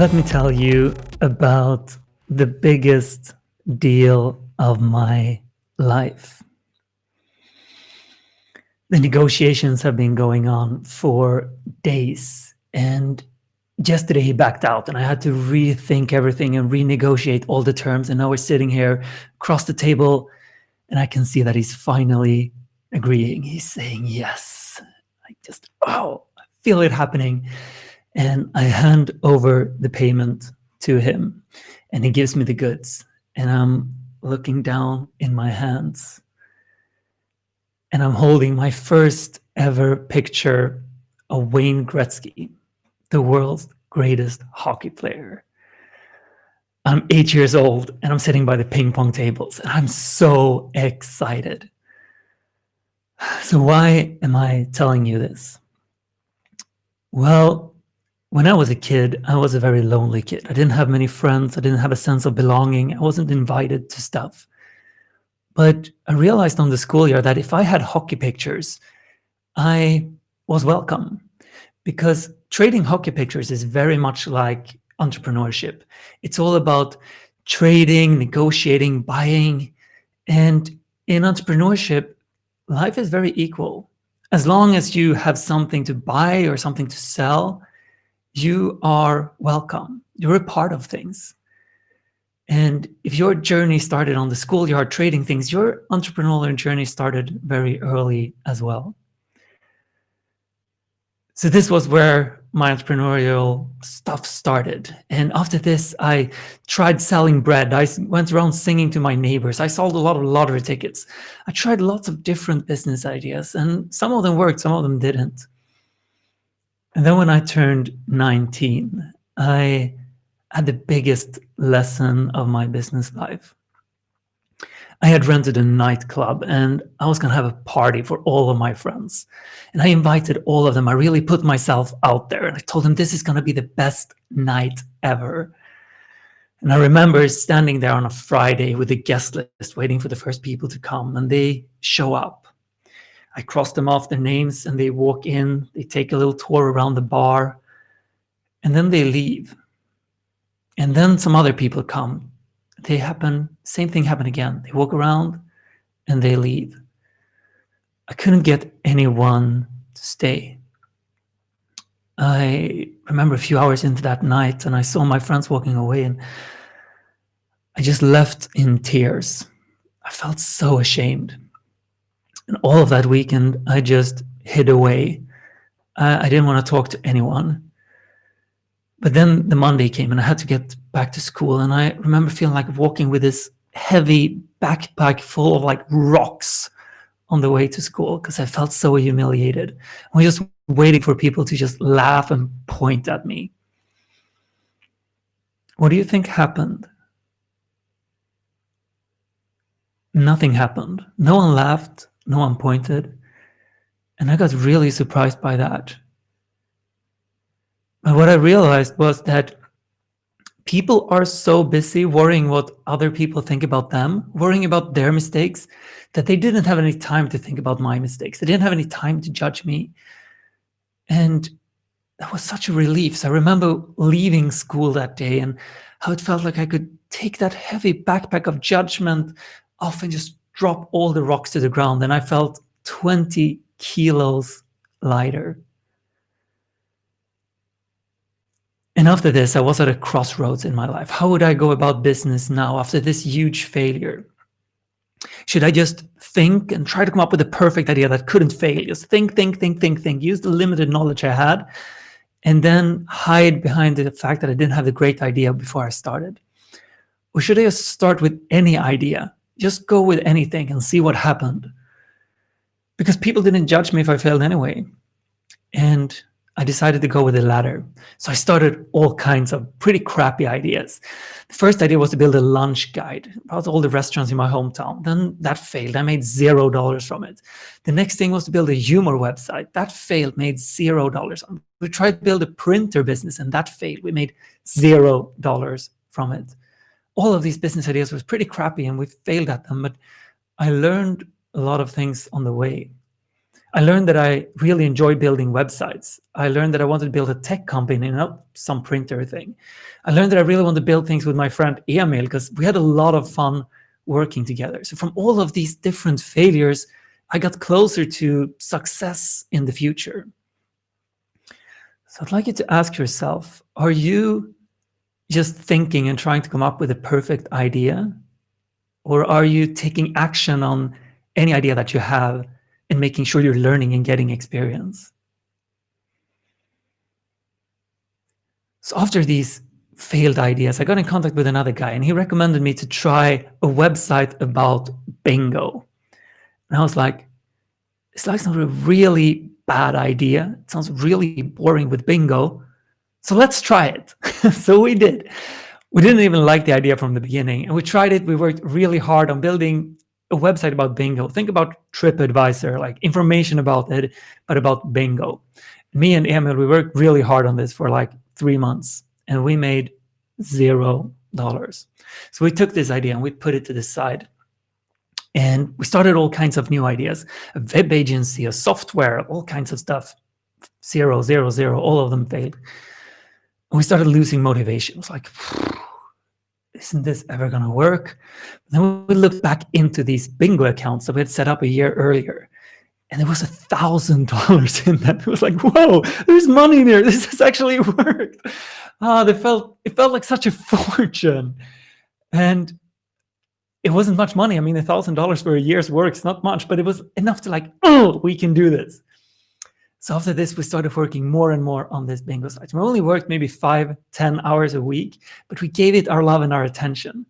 Let me tell you about the biggest deal of my life. The negotiations have been going on for days, and yesterday he backed out, and I had to rethink everything and renegotiate all the terms. And now we're sitting here across the table, and I can see that he's finally agreeing. He's saying yes. I feel it happening. And I hand over the payment to him, and he gives me the goods. And I'm looking down in my hands, and I'm holding my first ever picture of Wayne Gretzky, the world's greatest hockey player. I'm 8 years old, and I'm sitting by the ping pong tables, and I'm so excited. So why am I telling you this? Well, when I was a kid, I was a very lonely kid. I didn't have many friends. I didn't have a sense of belonging. I wasn't invited to stuff. But I realized on the school year that if I had hockey pictures, I was welcome, because trading hockey pictures is very much like entrepreneurship. It's all about trading, negotiating, buying. And in entrepreneurship, life is very equal. As long as you have something to buy or something to sell, you are welcome. You're a part of things. And if your journey started on the schoolyard trading things, your entrepreneurial journey started very early as well. So this was where my entrepreneurial stuff started. And after this, I tried selling bread. I went around singing to my neighbors. I sold a lot of lottery tickets. I tried lots of different business ideas, and some of them worked, some of them didn't. And then when I turned 19, I had the biggest lesson of my business life. I had rented a nightclub, and I was going to have a party for all of my friends. And I invited all of them. I really put myself out there, and I told them this is going to be the best night ever. And I remember standing there on a Friday with a guest list, waiting for the first people to come, and they show up. I cross them off their names, and they walk in, they take a little tour around the bar, and then they leave. And then some other people come. Same thing happened again. They walk around and they leave. I couldn't get anyone to stay. I remember a few hours into that night, and I saw my friends walking away, and I just left in tears. I felt so ashamed. And all of that weekend, I just hid away. I didn't want to talk to anyone. But then the Monday came, and I had to get back to school. And I remember feeling like walking with this heavy backpack full of like rocks on the way to school, because I felt so humiliated. I was just waiting for people to just laugh and point at me. What do you think happened? Nothing happened. No one laughed. No one pointed. And I got really surprised by that. But what I realized was that people are so busy worrying what other people think about them, worrying about their mistakes, that they didn't have any time to think about my mistakes. They didn't have any time to judge me. And that was such a relief. So I remember leaving school that day and how it felt like I could take that heavy backpack of judgment off and just drop all the rocks to the ground. And I felt 20 kilos lighter. And after this, I was at a crossroads in my life. How would I go about business now after this huge failure? Should I just think and try to come up with a perfect idea that couldn't fail? Just think. Use the limited knowledge I had, and then hide behind the fact that I didn't have a great idea before I started? Or should I just start with any idea? Just go with anything and see what happened? Because people didn't judge me if I failed anyway. And I decided to go with the latter. So I started all kinds of pretty crappy ideas. The first idea was to build a lunch guide about all the restaurants in my hometown. Then that failed. I made $0 from it. The next thing was to build a humor website. That failed, made $0. We tried to build a printer business, and that failed. We made $0 from it. All of these business ideas was pretty crappy, and we failed at them, but I learned a lot of things on the way. I learned that I really enjoy building websites. I learned that I wanted to build a tech company, not some printer thing. I learned that I really wanted to build things with my friend Emil because we had a lot of fun working together. So from all of these different failures, I got closer to success in the future. So I'd like you to ask yourself, are you just thinking and trying to come up with a perfect idea? Or are you taking action on any idea that you have and making sure you're learning and getting experience? So after these failed ideas, I got in contact with another guy and he recommended me to try a website about bingo. And I was like, it's like not a really bad idea. It sounds really boring with bingo. So let's try it. So we did. We didn't even like the idea from the beginning. And we tried it. We worked really hard on building a website about bingo. Think about TripAdvisor, like information about it, but about bingo. Me and Emil, we worked really hard on this for like 3 months and we made $0. So we took this idea and we put it to the side. And we started all kinds of new ideas, a web agency, a software, all kinds of stuff. 0, 0, 0, all of them failed. And we started losing motivation. It was like, isn't this ever going to work? Then we looked back into these bingo accounts that we had set up a year earlier. And there was $1,000 in that. It was like, whoa, there's money there. This has actually worked. It felt like such a fortune. And it wasn't much money. I mean, $1,000 for a year's work is not much, but it was enough to like, oh, we can do this. So after this, we started working more and more on this bingo site. We only worked maybe 5-10 hours a week, but we gave it our love and our attention.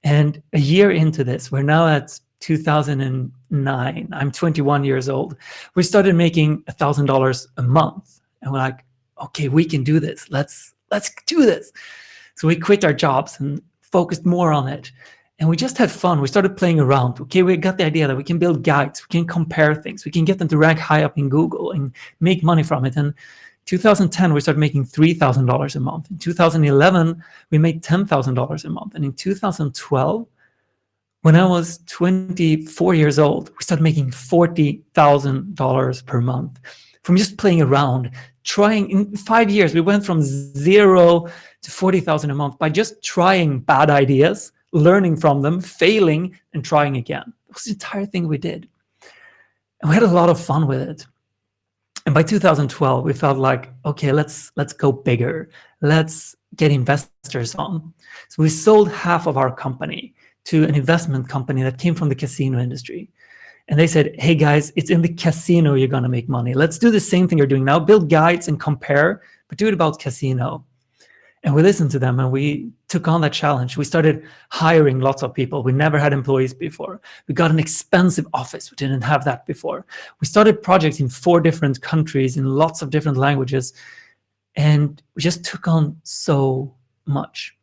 And a year into this, we're now at 2009. I'm 21 years old. We started making $1,000 a month. And we're like, okay, we can do this. Let's do this. So we quit our jobs and focused more on it. And we just had fun. We started playing around. Okay, we got the idea that we can build guides, we can compare things, we can get them to rank high up in Google and make money from it. And 2010, we started making $3,000 a month. In 2011, we made $10,000 a month. And in 2012, when I was 24 years old, we started making $40,000 per month from just playing around, trying. In 5 years, we went from 0 to 40,000 a month by just trying bad ideas, learning from them, failing, and trying again. That was the entire thing we did. And we had a lot of fun with it. And by 2012, we felt like, okay, let's go bigger. Let's get investors on. So we sold half of our company to an investment company that came from the casino industry. And they said, hey guys, it's in the casino you're going to make money. Let's do the same thing you're doing now. Build guides and compare, but do it about casino. And we listened to them and we took on that challenge. We started hiring lots of people. We never had employees before. We got an expensive office. We didn't have that before. We started projects in 4 different countries in lots of different languages. And we just took on so much.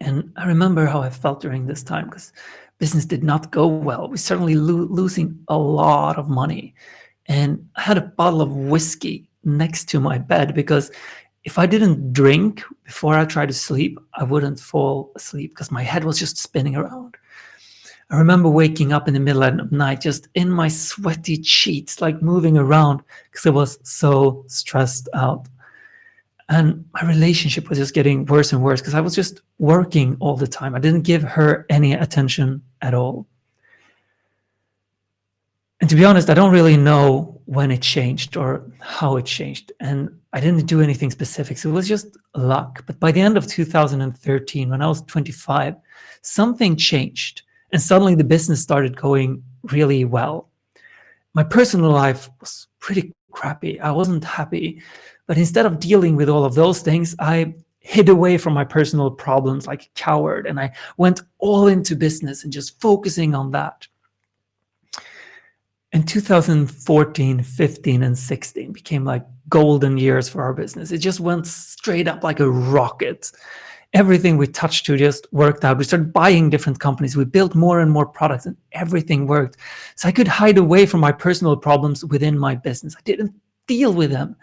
And I remember how I felt during this time because business did not go well. We certainly losing a lot of money. And I had a bottle of whiskey next to my bed because if I didn't drink before I tried to sleep, I wouldn't fall asleep because my head was just spinning around. I remember waking up in the middle of the night, just in my sweaty sheets, like moving around because I was so stressed out. And my relationship was just getting worse and worse because I was just working all the time. I didn't give her any attention at all. And to be honest, I don't really know when it changed or how it changed. And I didn't do anything specific. So it was just luck. But by the end of 2013, when I was 25, something changed. And suddenly the business started going really well. My personal life was pretty crappy. I wasn't happy. But instead of dealing with all of those things, I hid away from my personal problems like a coward. And I went all into business and just focusing on that. And 2014, 15, and 16 became like golden years for our business. It just went straight up like a rocket. Everything we touched to just worked out. We started buying different companies. We built more and more products and everything worked. So I could hide away from my personal problems within my business. I didn't deal with them.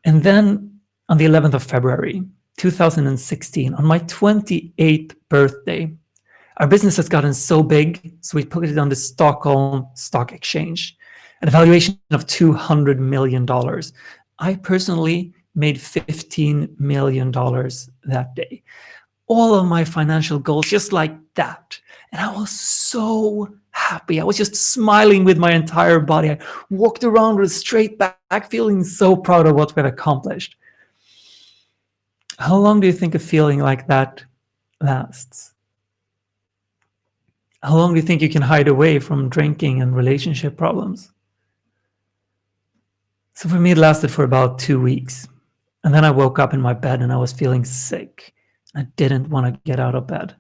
And then on the 11th of February, 2016, on my 28th birthday, Our business has gotten so big, so we put it on the Stockholm Stock Exchange at a valuation of $200 million. I personally made $15 million that day. All of my financial goals just like that. And I was so happy. I was just smiling with my entire body. I walked around with a straight back, feeling so proud of what we've accomplished. How long do you think a feeling like that lasts? How long do you think you can hide away from drinking and relationship problems? So for me, it lasted for about 2 weeks. And then I woke up in my bed and I was feeling sick. I didn't want to get out of bed.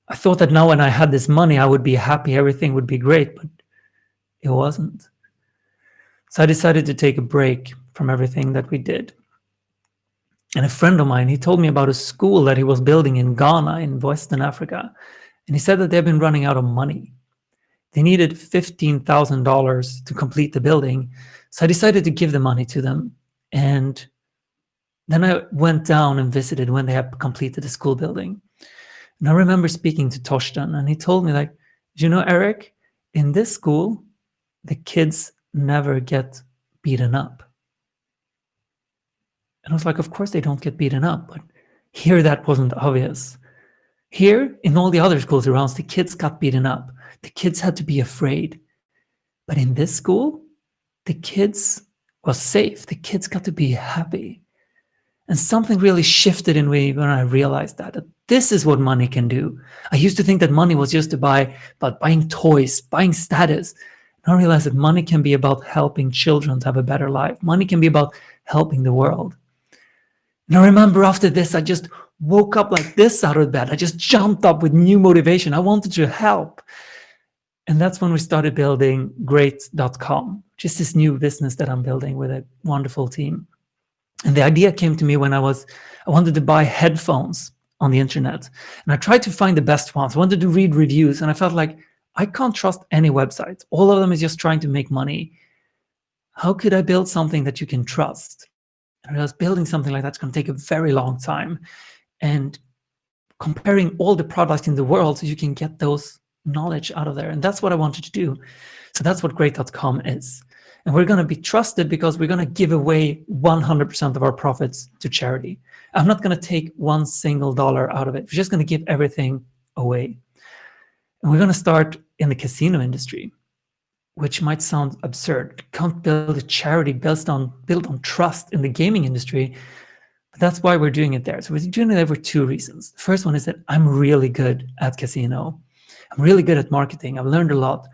I thought that now when I had this money, I would be happy, everything would be great, but it wasn't. So I decided to take a break from everything that we did. And a friend of mine, he told me about a school that he was building in Ghana in Western Africa. And he said that they've been running out of money. They needed $15,000 to complete the building. So I decided to give the money to them. And then I went down and visited when they had completed the school building. And I remember speaking to Torsten, and he told me, like, you know, Erik, in this school, the kids never get beaten up. And I was like, of course they don't get beaten up, but here that wasn't obvious. Here, in all the other schools around, the kids got beaten up. The kids had to be afraid. But in this school, the kids was safe. The kids got to be happy. And something really shifted in me when I realized that this is what money can do. I used to think that money was just about buying toys, buying status. And I realized that money can be about helping children to have a better life. Money can be about helping the world. And I remember after this, I just woke up like this out of bed. I just jumped up with new motivation. I wanted to help. And that's when we started building Great.com, just this new business that I'm building with a wonderful team. And the idea came to me when I wanted to buy headphones on the internet. And I tried to find the best ones. I wanted to read reviews. And I felt like I can't trust any website. All of them is just trying to make money. How could I build something that you can trust? And I realized building something like that's going to take a very long time. And comparing all the products in the world so you can get those knowledge out of there. And that's what I wanted to do. So that's what Great.com is. And we're going to be trusted because we're going to give away 100% of our profits to charity. I'm not going to take one single dollar out of it. We're just going to give everything away. And we're going to start in the casino industry, which might sound absurd. You can't build a charity built on trust in the gaming industry. But that's why we're doing it there. So we're doing it there for two reasons. The first one is that I'm really good at casino. I'm really good at marketing. I've learned a lot.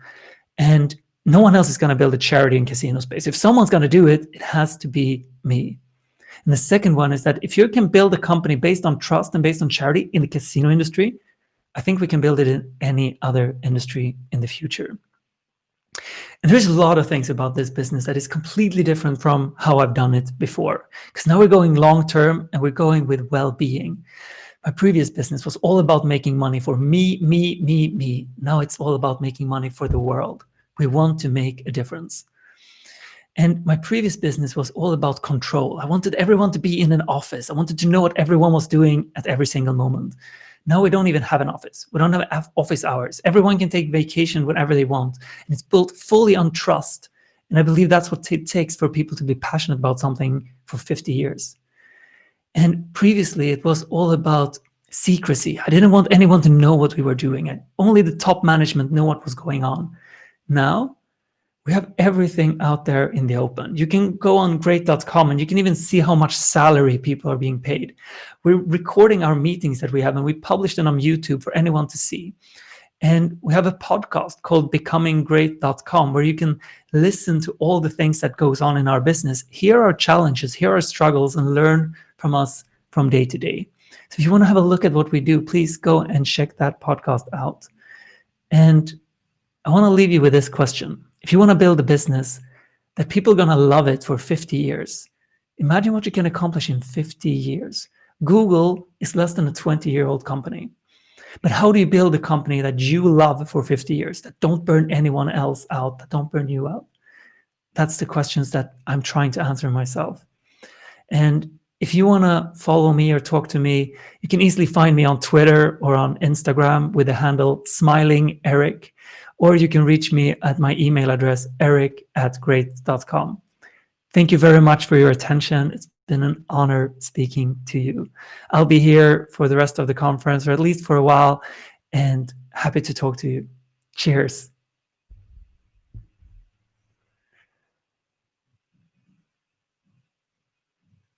And no one else is going to build a charity in casino space. If someone's going to do it, it has to be me. And the second one is that if you can build a company based on trust and based on charity in the casino industry, I think we can build it in any other industry in the future. And there's a lot of things about this business that is completely different from how I've done it before. Because now we're going long-term and we're going with well-being. My previous business was all about making money for me. Now it's all about making money for the world. We want to make a difference. And my previous business was all about control. I wanted everyone to be in an office. I wanted to know what everyone was doing at every single moment. Now we don't even have an office. We don't have office hours. Everyone can take vacation whenever they want. And it's built fully on trust. And I believe that's what it takes for people to be passionate about something for 50 years. And previously, it was all about secrecy. I didn't want anyone to know what we were doing. Only the top management knew what was going on. Now, we have everything out there in the open. You can go on Great.com and you can even see how much salary people are being paid. We're recording our meetings that we have and we publish them on YouTube for anyone to see. And we have a podcast called BecomingGreat.com where you can listen to all the things that goes on in our business. Here are challenges, here are struggles, and learn from us from day to day. So if you want to have a look at what we do, please go and check that podcast out. And I want to leave you with this question. If you want to build a business that people are going to love it for 50 years, imagine what you can accomplish in 50 years. Google is less than a 20-year-old company. But how do you build a company that you love for 50 years, that don't burn anyone else out, that don't burn you out? That's the questions that I'm trying to answer myself. And If you want to follow me or talk to me, you can easily find me on Twitter or on Instagram with the handle Smiling Erik, or you can reach me at my email address, eric@great.com. Thank you very much for your attention. It's been an honor speaking to you. I'll be here for the rest of the conference, or at least for a while, and happy to talk to you. Cheers.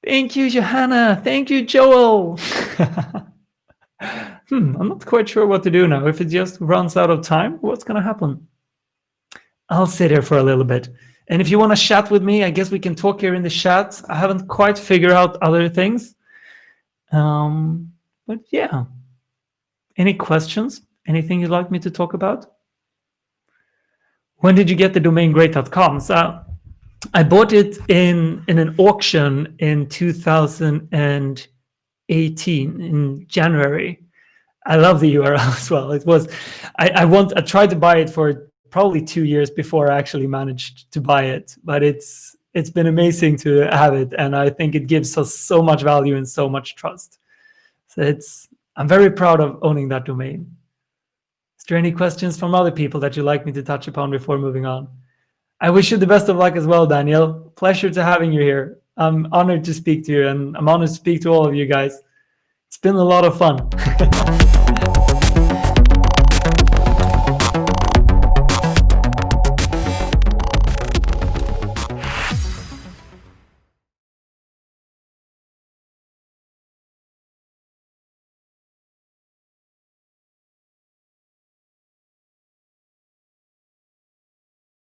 Thank you, Johanna. Thank you, Joel. I'm not quite sure what to do now. If it just runs out of time, what's going to happen? I'll sit here for a little bit. And if you want to chat with me, I guess we can talk here in the chat. I haven't quite figured out other things. But yeah. Any questions? Anything you'd like me to talk about? When did you get the domain great.com? So I bought it in an auction in 2018 in January. I love the URL as well. It was I tried to buy it for probably 2 years before I actually managed to buy it, but it's been amazing to have it, and I think it gives us so much value and so much trust. So I'm very proud of owning that domain. Is there any questions from other people that you'd like me to touch upon before moving on? I wish you the best of luck as well, Daniel. Pleasure to having you here. I'm honored to speak to you, and I'm honored to speak to all of you guys. It's been a lot of fun.